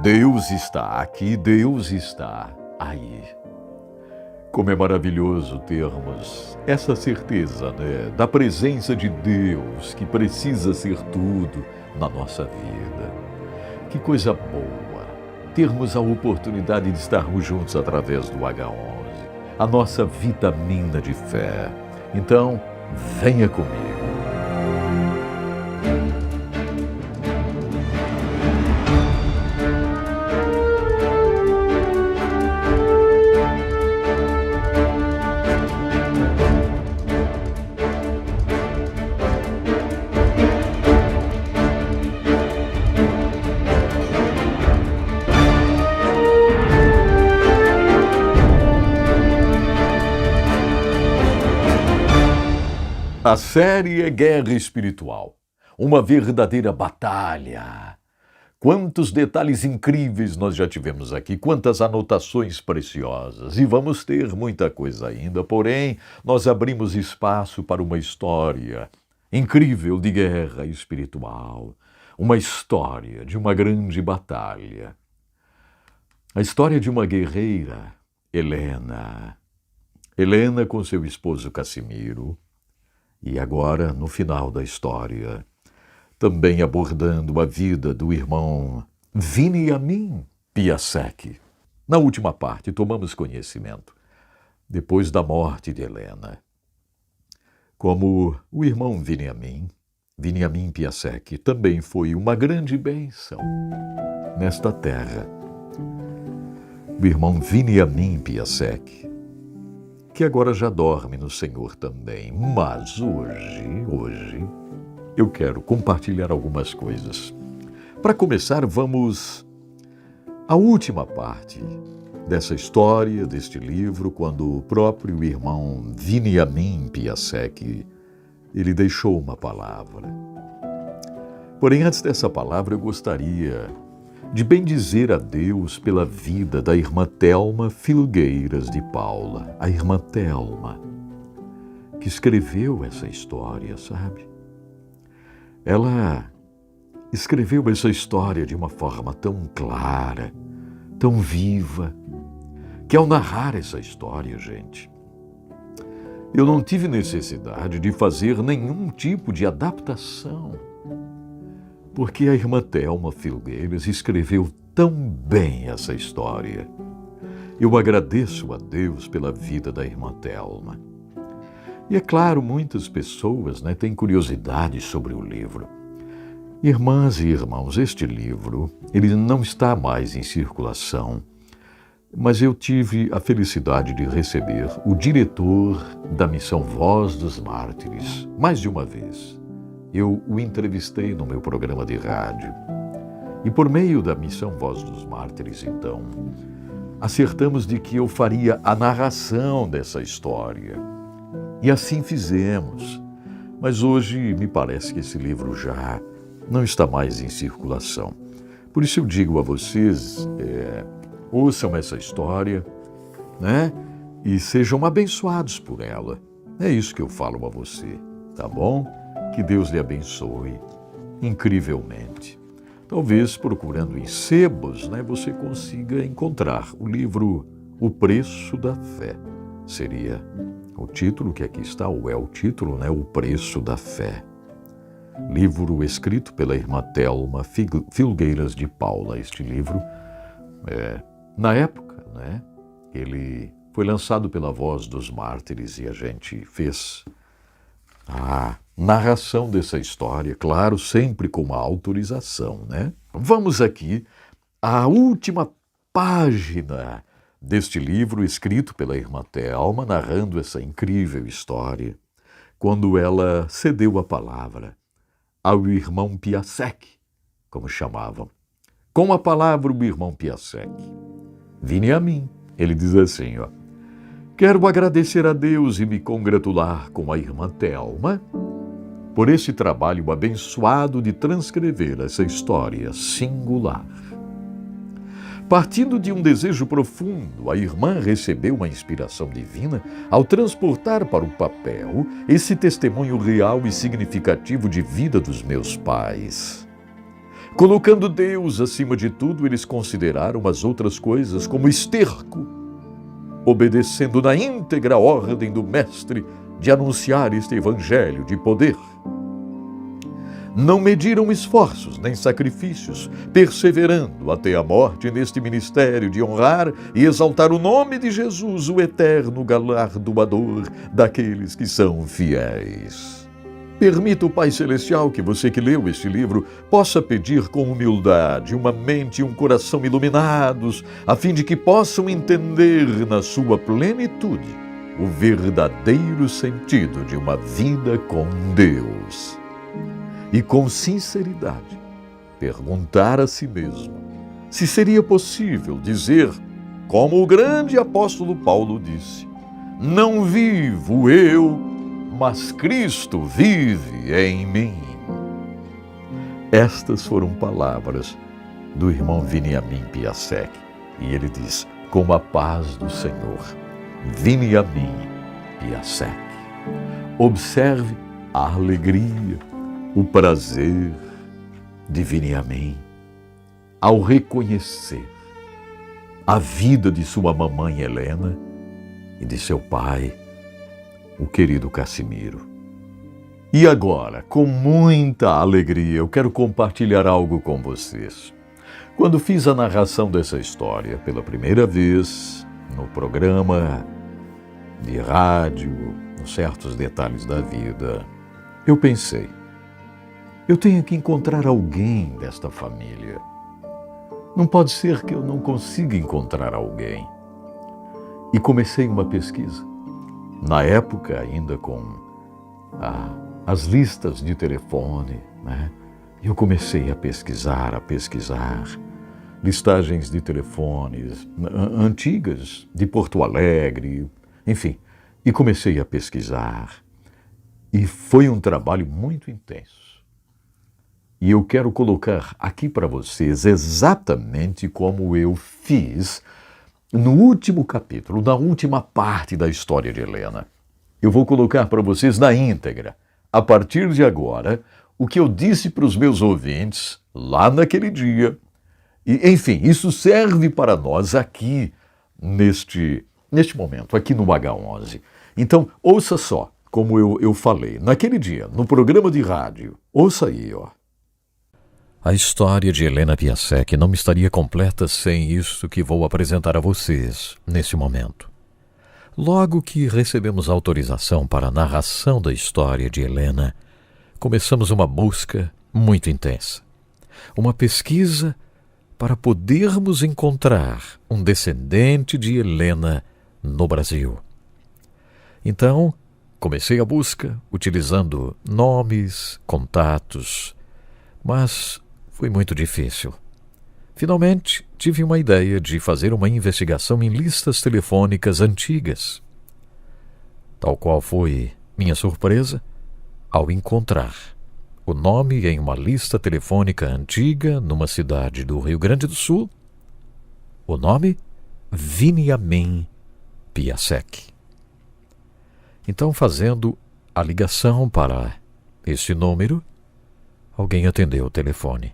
Deus está aqui, Deus está aí. Como é maravilhoso termos essa certeza, né, da presença de Deus, que precisa ser tudo na nossa vida. Que coisa boa termos a oportunidade de estarmos juntos através do H11, a nossa vitamina de fé. Então, venha comigo. A série é Guerra Espiritual, uma verdadeira batalha. Quantos detalhes incríveis nós já tivemos aqui, quantas anotações preciosas, e vamos ter muita coisa ainda, porém, nós abrimos espaço para uma história incrível de guerra espiritual, uma história de uma grande batalha. A história de uma guerreira, Helena. Helena com seu esposo Cassimiro. E agora, no final da história, também abordando a vida do irmão Viniamin Piasecki. Na última parte, tomamos conhecimento, depois da morte de Helena, como o irmão Viniamin Piasecki, também foi uma grande bênção nesta terra. O irmão Viniamin Piasecki, que agora já dorme no Senhor também. Mas hoje, eu quero compartilhar algumas coisas. Para começar, vamos à última parte dessa história, deste livro, quando o próprio irmão Viniamin Piasecki, ele deixou uma palavra. Porém, antes dessa palavra, eu gostaria de bendizer a Deus pela vida da irmã Thelma Filgueiras de Paula, a irmã Thelma, que escreveu essa história, sabe? Ela escreveu essa história de uma forma tão clara, tão viva, que ao narrar essa história, gente, eu não tive necessidade de fazer nenhum tipo de adaptação, porque a irmã Thelma Filgueiras escreveu tão bem essa história. Eu agradeço a Deus pela vida da irmã Thelma. E é claro, muitas pessoas têm curiosidade sobre o livro. Irmãs e irmãos, este livro, ele não está mais em circulação, mas eu tive a felicidade de receber o diretor da Missão Voz dos Mártires, mais de uma vez. Eu o entrevistei no meu programa de rádio. E por meio da Missão Voz dos Mártires, então, acertamos de que eu faria a narração dessa história. E assim fizemos. Mas hoje me parece que esse livro já não está mais em circulação. Por isso eu digo a vocês, ouçam essa história, e sejam abençoados por ela. É isso que eu falo a você, tá bom? Que Deus lhe abençoe incrivelmente. Talvez procurando em sebos, você consiga encontrar o livro O Preço da Fé. Seria o título que aqui está, ou é o título, O Preço da Fé. Livro escrito pela irmã Thelma Filgueiras de Paula. Este livro, na época, ele foi lançado pela Voz dos Mártires e a gente fez a narração dessa história, claro, sempre com uma autorização, Vamos aqui à última página deste livro, escrito pela irmã Thelma, narrando essa incrível história, quando ela cedeu a palavra ao irmão Piasecki, como chamavam. Com a palavra, o irmão Piasecki, Viniamin, ele diz assim, quero agradecer a Deus e me congratular com a irmã Thelma por esse trabalho abençoado de transcrever essa história singular. Partindo de um desejo profundo, a irmã recebeu uma inspiração divina ao transportar para o papel esse testemunho real e significativo de vida dos meus pais. Colocando Deus acima de tudo, eles consideraram as outras coisas como esterco, obedecendo na íntegra a ordem do Mestre de anunciar este evangelho de poder. Não mediram esforços nem sacrifícios, perseverando até a morte neste ministério de honrar e exaltar o nome de Jesus, o eterno galardoador daqueles que são fiéis. Permita o Pai Celestial que você que leu este livro possa pedir com humildade uma mente e um coração iluminados, a fim de que possam entender na sua plenitude o verdadeiro sentido de uma vida com Deus. E com sinceridade, perguntar a si mesmo se seria possível dizer, como o grande apóstolo Paulo disse: não vivo eu, mas Cristo vive em mim. Estas foram palavras do irmão Viniamin Piasek. E ele diz: com a paz do Senhor, Viniamin Piasek. Observe a alegria, o prazer de Viniamin ao reconhecer a vida de sua mamãe Helena e de seu pai, o querido Cassimiro. E agora, com muita alegria, eu quero compartilhar algo com vocês. Quando fiz a narração dessa história pela primeira vez no programa de rádio, nos certos detalhes da vida, eu pensei, eu tenho que encontrar alguém desta família. Não pode ser que eu não consiga encontrar alguém. E comecei uma pesquisa. Na época, ainda com as listas de telefone, né? Eu comecei a pesquisar listagens de telefones antigas de Porto Alegre, enfim. E comecei a pesquisar. E foi um trabalho muito intenso. E eu quero colocar aqui para vocês exatamente como eu fiz no último capítulo, na última parte da história de Helena. Eu vou colocar para vocês na íntegra, a partir de agora, o que eu disse para os meus ouvintes lá naquele dia. E, enfim, isso serve para nós aqui, neste momento, aqui no H11. Então, ouça só, como eu falei, naquele dia, no programa de rádio. Ouça aí, ó. A história de Helena Piasek não estaria completa sem isso que vou apresentar a vocês nesse momento. Logo que recebemos autorização para a narração da história de Helena, começamos uma busca muito intensa. Uma pesquisa para podermos encontrar um descendente de Helena no Brasil. Então, comecei a busca utilizando nomes, contatos, mas foi muito difícil. Finalmente, tive uma ideia de fazer uma investigação em listas telefônicas antigas. Tal qual foi minha surpresa ao encontrar o nome em uma lista telefônica antiga numa cidade do Rio Grande do Sul, o nome Viniamin Piasek. Então, fazendo a ligação para esse número, alguém atendeu o telefone.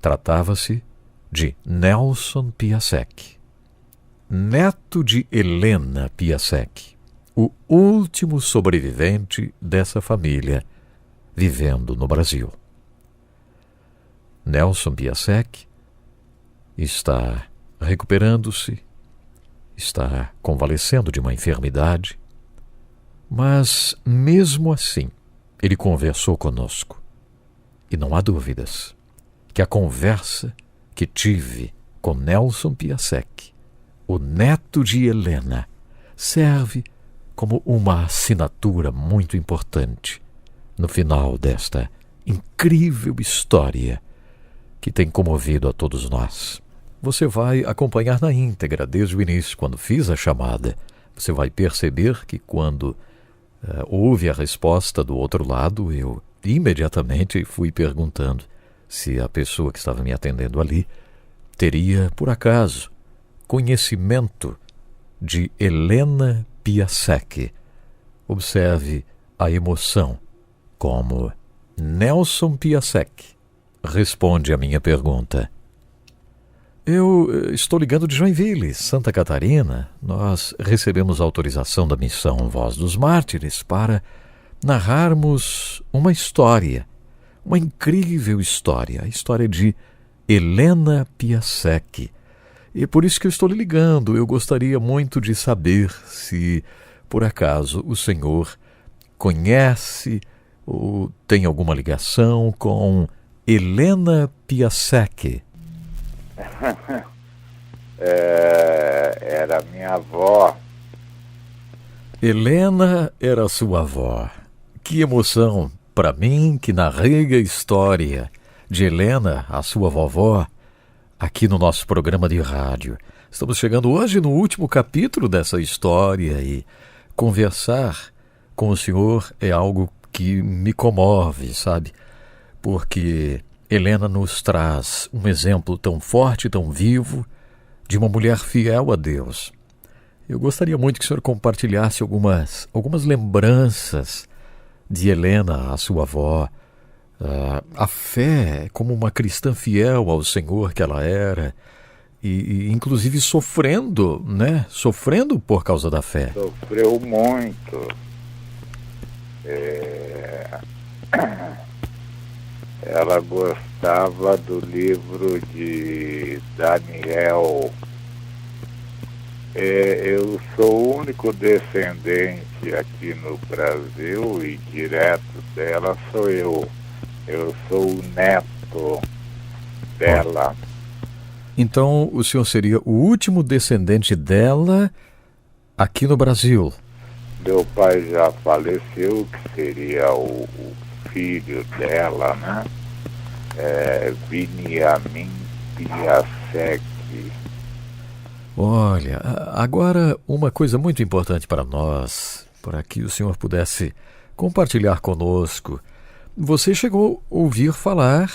Tratava-se de Nelson Piasek, neto de Helena Piasek, o último sobrevivente dessa família vivendo no Brasil. Nelson Piasek está recuperando-se, está convalescendo de uma enfermidade, mas mesmo assim ele conversou conosco. E não há dúvidas que a conversa que tive com Nelson Piasek, o neto de Helena, serve como uma assinatura muito importante no final desta incrível história que tem comovido a todos nós. Você vai acompanhar na íntegra desde o início, quando fiz a chamada. Você vai perceber que quando houve a resposta do outro lado, eu imediatamente fui perguntando se a pessoa que estava me atendendo ali teria, por acaso, conhecimento de Helena Piasek. Observe a emoção como Nelson Piasek, responde à minha pergunta. Eu estou ligando de Joinville, Santa Catarina. Nós recebemos autorização da missão Voz dos Mártires para narrarmos uma história, uma incrível história, a história de Helena Piasecki. E por isso que eu estou lhe ligando. Eu gostaria muito de saber se, por acaso, o senhor conhece ou tem alguma ligação com Helena Piasecki. Era minha avó. Helena era sua avó. Que emoção para mim que narrei a história de Helena, a sua vovó, aqui no nosso programa de rádio. Estamos chegando hoje no último capítulo dessa história e conversar com o senhor é algo que me comove, sabe? Porque Helena nos traz um exemplo tão forte, tão vivo, de uma mulher fiel a Deus. Eu gostaria muito que o senhor compartilhasse algumas lembranças de Helena, a sua avó, a fé como uma cristã fiel ao Senhor que ela era, e inclusive sofrendo, né? Sofrendo por causa da fé. Sofreu muito. Ela gostava do livro de Daniel. Eu sou o único descendente aqui no Brasil e direto dela sou eu. Eu sou o neto dela. Então o senhor seria o último descendente dela aqui no Brasil? Meu pai já faleceu, que seria o filho dela, né? Viniamin Piasecki. Olha, agora uma coisa muito importante para nós, para que o senhor pudesse compartilhar conosco. Você chegou a ouvir falar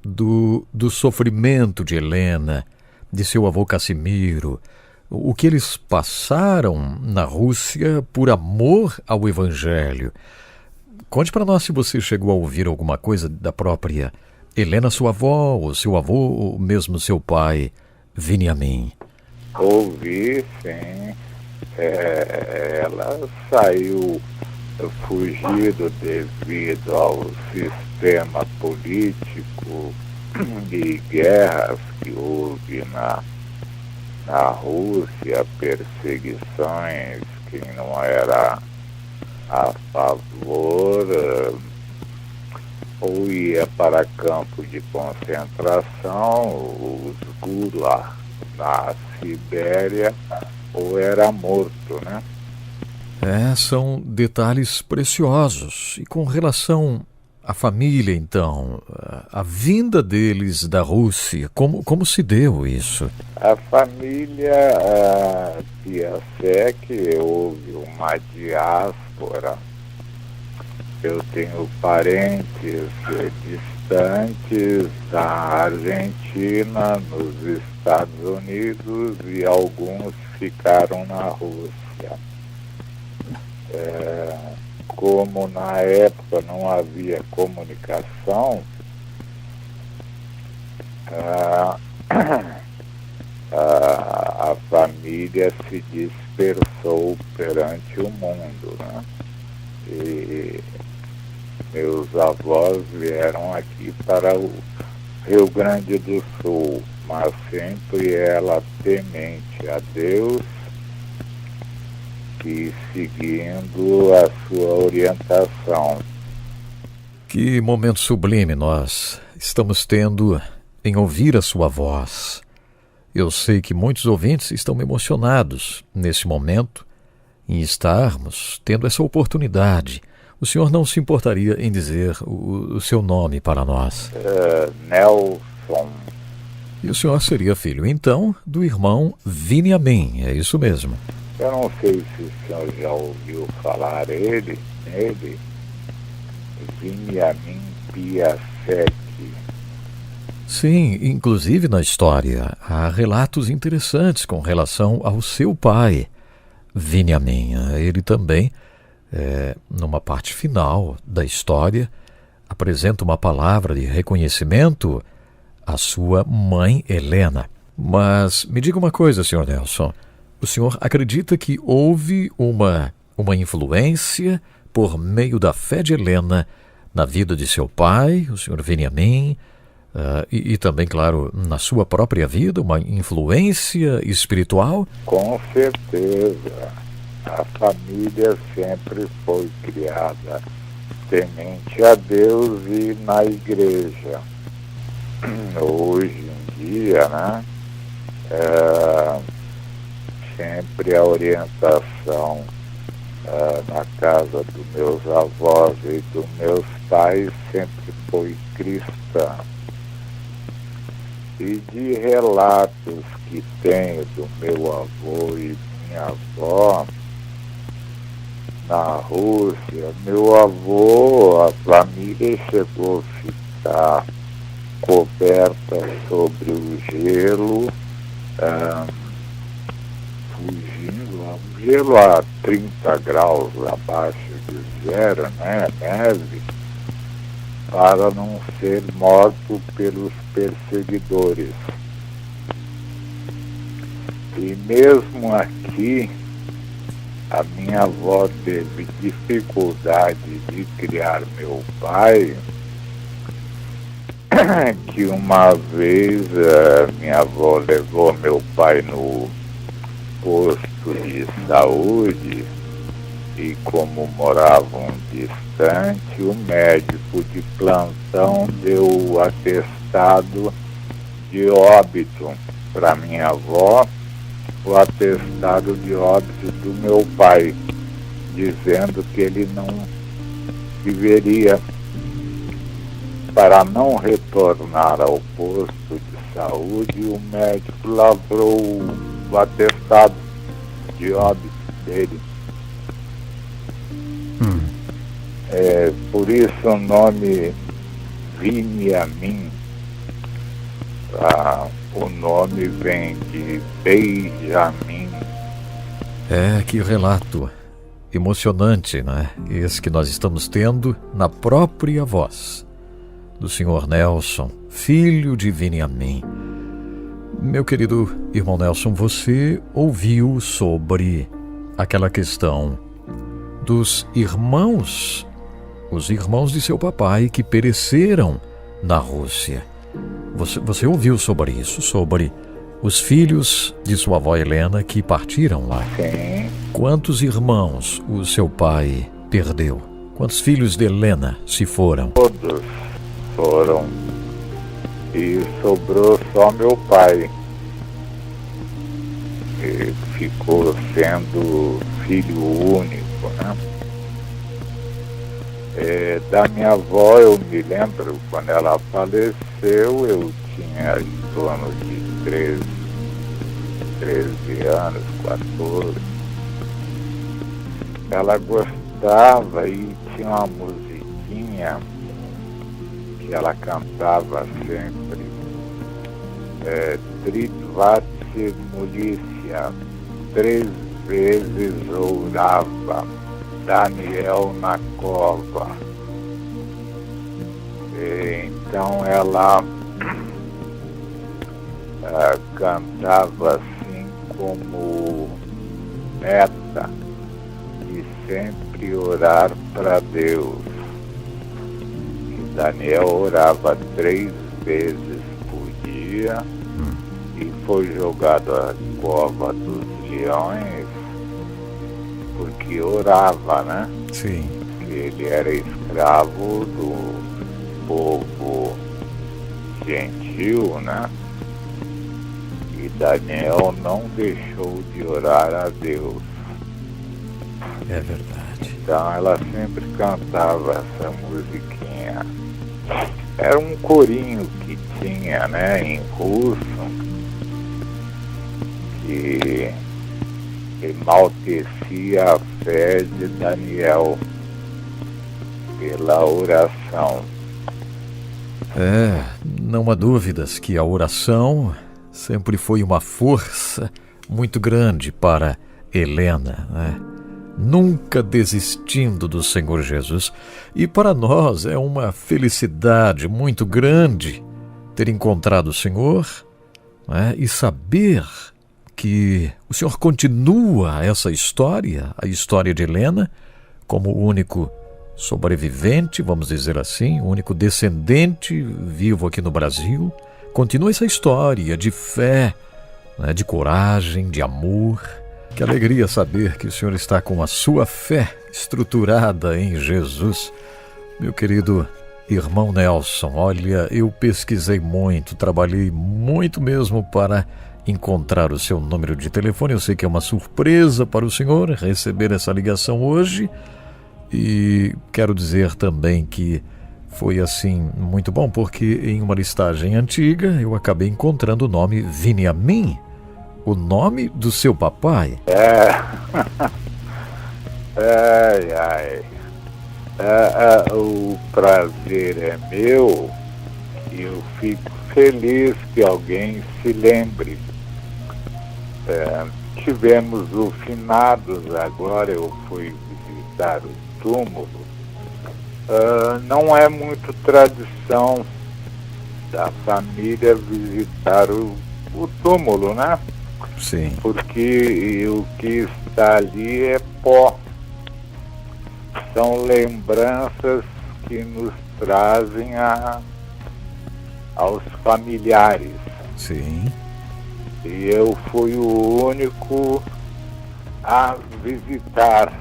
do sofrimento de Helena, de seu avô Cassimiro, o que eles passaram na Rússia por amor ao Evangelho. Conte para nós se você chegou a ouvir alguma coisa da própria Helena, sua avó, ou seu avô, ou mesmo seu pai, Viniamin. Ouvi, sim. Ela saiu fugido devido ao sistema político de guerras que houve na Rússia, perseguições, quem não era a favor ou ia para campo de concentração, os gulag na Sibéria, ou era morto, né? São detalhes preciosos. E com relação à família, então, a vinda deles da Rússia, como se deu isso? A família Piasecki, houve uma diáspora. Eu tenho parentes distantes da Argentina, nos Estados Unidos, e alguns ficaram na Rússia. Como na época não havia comunicação, a família se dispersou perante o mundo, né? E meus avós vieram aqui para o Rio Grande do Sul, mas sempre ela temente a Deus e seguindo a sua orientação. Que momento sublime nós estamos tendo em ouvir a sua voz. Eu sei que muitos ouvintes estão emocionados nesse momento em estarmos tendo essa oportunidade. O senhor não se importaria em dizer o seu nome para nós? Nelson. E o senhor seria filho, então, do irmão Viniamin, é isso mesmo? Eu não sei se o senhor já ouviu falar nele, Viniamin Piasecki. Sim, inclusive na história há relatos interessantes com relação ao seu pai, Viniamin. Ele também, numa parte final da história, apresenta uma palavra de reconhecimento à sua mãe Helena. Mas me diga uma coisa, Sr. Nelson. O senhor acredita que houve uma influência por meio da fé de Helena na vida de seu pai, o Sr. Veniamin, e também, claro, na sua própria vida, uma influência espiritual? Com certeza. A família sempre foi criada temente a Deus e na igreja. Hoje em dia, né? Sempre a orientação na casa dos meus avós e dos meus pais sempre foi cristã. E de relatos que tenho do meu avô e minha avó na Rússia, meu avô, a família chegou a ficar coberta sobre o gelo, fugindo, gelo a 30 graus abaixo de zero, né, neve, para não ser morto pelos perseguidores. E mesmo aqui, a minha avó teve dificuldade de criar meu pai, que uma vez minha avó levou meu pai no posto de saúde e como moravam distante, o médico de plantão deu o atestado de óbito para minha avó, o atestado de óbito do meu pai, dizendo que ele não viveria. Para não retornar ao posto de saúde, o médico lavrou o atestado de óbito dele. Por isso o nome Veniamin, o nome vem de Benjamin. Que relato emocionante, né? Esse que nós estamos tendo na própria voz do Sr. Nelson, filho de Veniamin. Meu querido irmão Nelson, você ouviu sobre aquela questão dos irmãos, os irmãos de seu papai que pereceram na Rússia. Você ouviu sobre isso, sobre os filhos de sua avó Helena que partiram lá? Sim. Quantos irmãos o seu pai perdeu? Quantos filhos de Helena se foram? Todos foram. E sobrou só meu pai. E ficou sendo filho único, né? Da minha avó, eu me lembro, quando ela faleceu, eu tinha em torno de 13 anos, 14. Ela gostava e tinha uma musiquinha que ela cantava sempre, Tridvati Mulícia, 3 vezes orava, Daniel na cova. Então ela cantava assim como meta de sempre orar para Deus. E Daniel orava 3 vezes por dia e foi jogado à cova dos leões porque orava, né? Sim. Ele era escravo do povo gentil, né? E Daniel não deixou de orar a Deus. É verdade. Então ela sempre cantava essa musiquinha. Era um corinho que tinha, né, em russo, que enaltecia a fé de Daniel pela oração. Não há dúvidas que a oração sempre foi uma força muito grande para Helena, né? nunca desistindo do Senhor Jesus. E para nós é uma felicidade muito grande ter encontrado o Senhor, né, e saber que o Senhor continua essa história, a história de Helena, como o único sobrevivente, vamos dizer assim, o único descendente vivo aqui no Brasil. Continua essa história de fé, né, de coragem, de amor. Que alegria saber que o Senhor está com a sua fé estruturada em Jesus. Meu querido irmão Nelson, olha, eu pesquisei muito, trabalhei muito mesmo para encontrar o seu número de telefone. Eu sei que é uma surpresa para o senhor receber essa ligação hoje. E quero dizer também que foi assim muito bom, porque em uma listagem antiga eu acabei encontrando o nome Viniamin, o nome do seu papai. O prazer é meu e eu fico feliz que alguém se lembre. Tivemos o finados, agora eu fui visitar o túmulo. Não é muito tradição da família visitar o túmulo, né? Sim. Porque o que está ali é pó. São lembranças que nos trazem aos familiares. Sim. E eu fui o único a visitar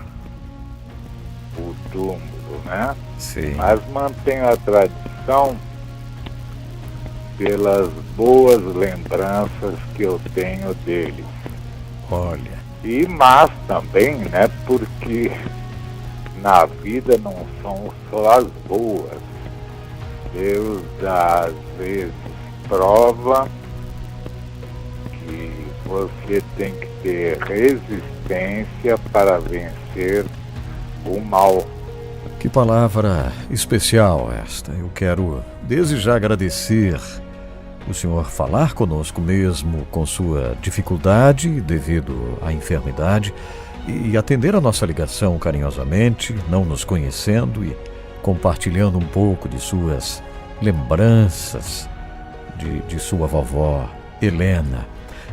o túmulo, né? Sim. Mas mantenho a tradição pelas boas lembranças que eu tenho dele. Olha. Mas também, né, porque na vida não são só as boas. Deus às vezes prova que você tem que ter resistência para vencer o mal. Que palavra especial esta. Eu quero desde já agradecer o senhor falar conosco mesmo com sua dificuldade devido à enfermidade e atender a nossa ligação carinhosamente, não nos conhecendo e compartilhando um pouco de suas lembranças de sua vovó Helena.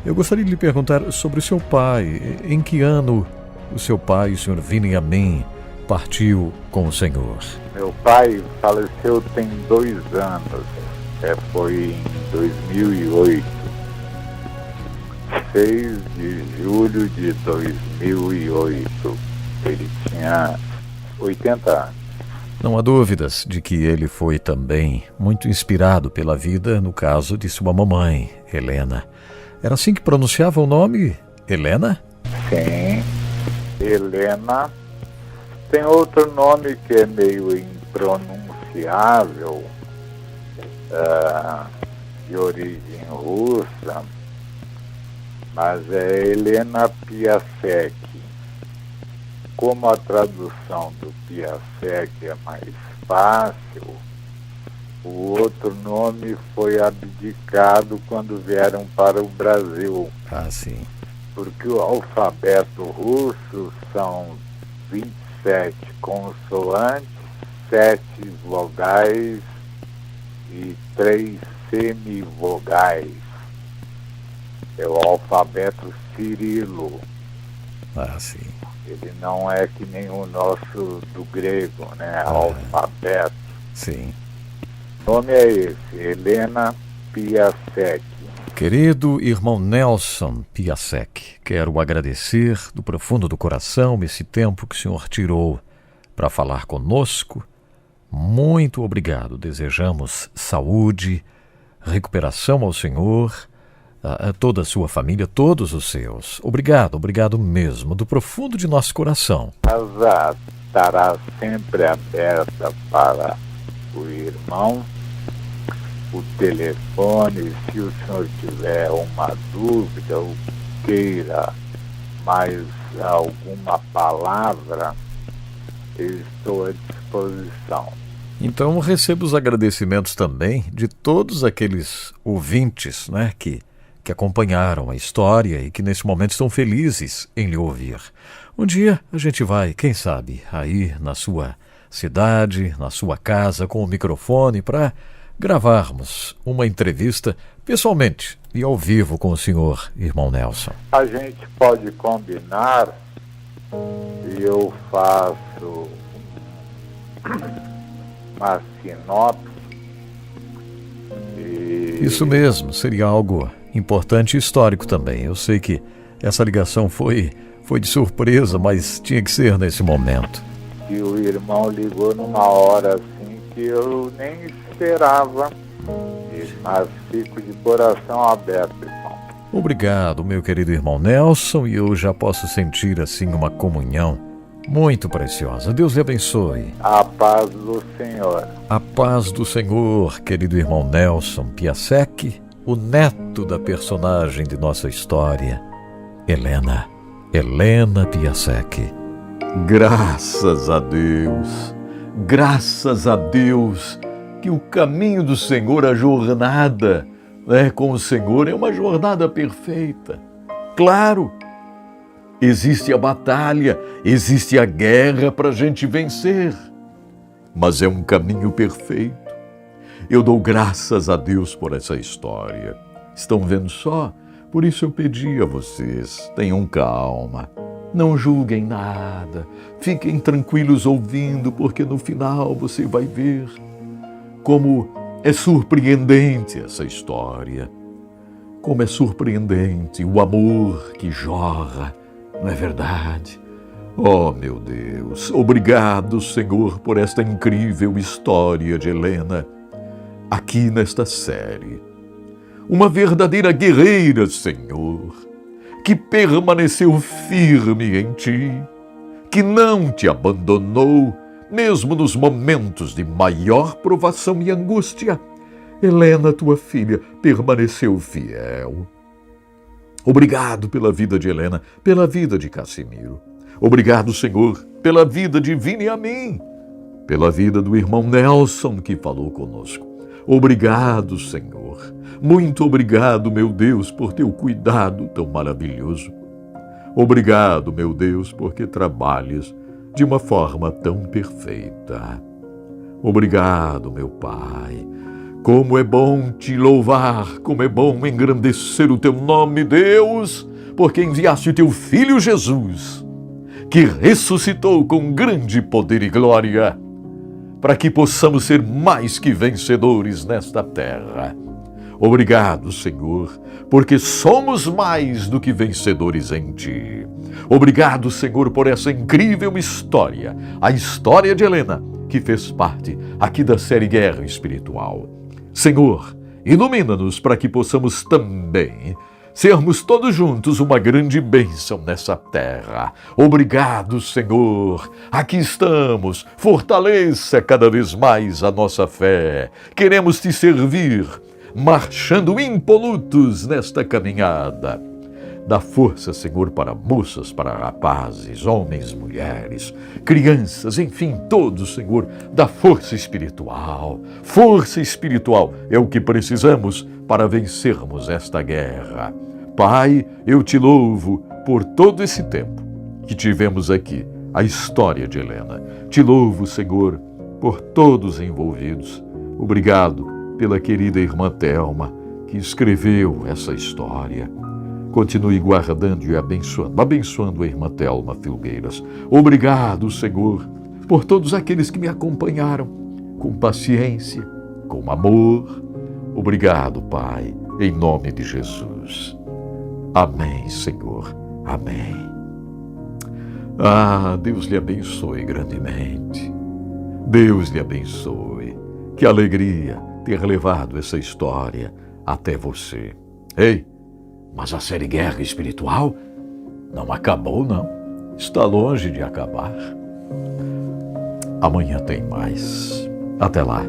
Eu gostaria de lhe perguntar sobre o seu pai. Em que ano o seu pai, o senhor Viniamin, partiu com o Senhor? Meu pai faleceu tem 2 anos. Foi em 2008. 6 de julho de 2008. Ele tinha 80 anos. Não há dúvidas de que ele foi também muito inspirado pela vida, no caso de sua mamãe, Helena. Era assim que pronunciava o nome? Helena? Sim, Helena. Tem outro nome que é meio impronunciável, de origem russa, mas é Helena Piasek. Como a tradução do Piasek é mais fácil, o outro nome foi abdicado quando vieram para o Brasil. Ah, sim. Porque o alfabeto russo são 27 consoantes, 7 vogais e 3 semivogais. É o alfabeto Cirilo. Ah, sim. Ele não é que nem o nosso do grego, né? Alfabeto. Sim. O nome é esse, Helena Piasek. Querido irmão Nelson Piasek, quero agradecer do profundo do coração esse tempo que o senhor tirou para falar conosco. Muito obrigado. Desejamos saúde, recuperação ao senhor, a toda a sua família, todos os seus. Obrigado mesmo, do profundo de nosso coração. A casa estará sempre aberta para o irmão. O telefone, se o senhor tiver uma dúvida ou queira mais alguma palavra, eu estou à disposição. Então recebo os agradecimentos também de todos aqueles ouvintes, né, que que acompanharam a história e que nesse momento estão felizes em lhe ouvir. Um dia a gente vai, quem sabe, aí na sua cidade, na sua casa, com o microfone para gravarmos uma entrevista pessoalmente e ao vivo com o senhor, irmão Nelson. A gente pode combinar e eu faço uma sinopse. Isso mesmo, seria algo importante e histórico também. Eu sei que essa ligação foi de surpresa, mas tinha que ser nesse momento. E o irmão ligou numa hora assim que eu nem esperava, mas fico de coração aberto, irmão. Obrigado, meu querido irmão Nelson, e eu já posso sentir assim uma comunhão muito preciosa. Deus lhe abençoe. A paz do Senhor. A paz do Senhor, querido irmão Nelson Piasecki, o neto da personagem de nossa história, Helena Piasecki. Graças a Deus, que o caminho do Senhor, a jornada com o Senhor é uma jornada perfeita. Claro, existe a batalha, existe a guerra para a gente vencer, mas é um caminho perfeito. Eu dou graças a Deus por essa história. Estão vendo só? Por isso eu pedi a vocês, tenham calma. Não julguem nada, fiquem tranquilos ouvindo, porque no final você vai ver como é surpreendente essa história. Como é surpreendente o amor que jorra, não é verdade? Oh, meu Deus, obrigado, Senhor, por esta incrível história de Helena, aqui nesta série. Uma verdadeira guerreira, Senhor, que permaneceu firme em ti, que não te abandonou, mesmo nos momentos de maior provação e angústia. Helena, tua filha, permaneceu fiel. Obrigado pela vida de Helena, pela vida de Cassimiro. Obrigado, Senhor, pela vida de Vini e a mim, pela vida do irmão Nelson que falou conosco. Obrigado, Senhor. Muito obrigado, meu Deus, por teu cuidado tão maravilhoso. Obrigado, meu Deus, porque trabalhas de uma forma tão perfeita. Obrigado, meu Pai. Como é bom te louvar, como é bom engrandecer o teu nome, Deus, porque enviaste o teu Filho Jesus, que ressuscitou com grande poder e glória, para que possamos ser mais que vencedores nesta terra. Obrigado, Senhor, porque somos mais do que vencedores em Ti. Obrigado, Senhor, por essa incrível história, a história de Helena, que fez parte aqui da série Guerra Espiritual. Senhor, ilumina-nos para que possamos também sermos todos juntos uma grande bênção nessa terra. Obrigado, Senhor. Aqui estamos. Fortaleça cada vez mais a nossa fé. Queremos te servir, marchando impolutos nesta caminhada. Dá força, Senhor, para moças, para rapazes, homens, mulheres, crianças, enfim, todos, Senhor. Dá força espiritual. Força espiritual é o que precisamos para vencermos esta guerra. Pai, eu te louvo por todo esse tempo que tivemos aqui, a história de Helena. Te louvo, Senhor, por todos envolvidos. Obrigado pela querida irmã Thelma, que escreveu essa história. Continue guardando e abençoando a irmã Thelma Filgueiras. Obrigado, Senhor, por todos aqueles que me acompanharam com paciência, com amor. Obrigado, Pai, em nome de Jesus. Amém, Senhor. Amém. Deus lhe abençoe grandemente. Deus lhe abençoe. Que alegria ter levado essa história até você. Ei, mas a série Guerra Espiritual não acabou, não. Está longe de acabar. Amanhã tem mais. Até lá.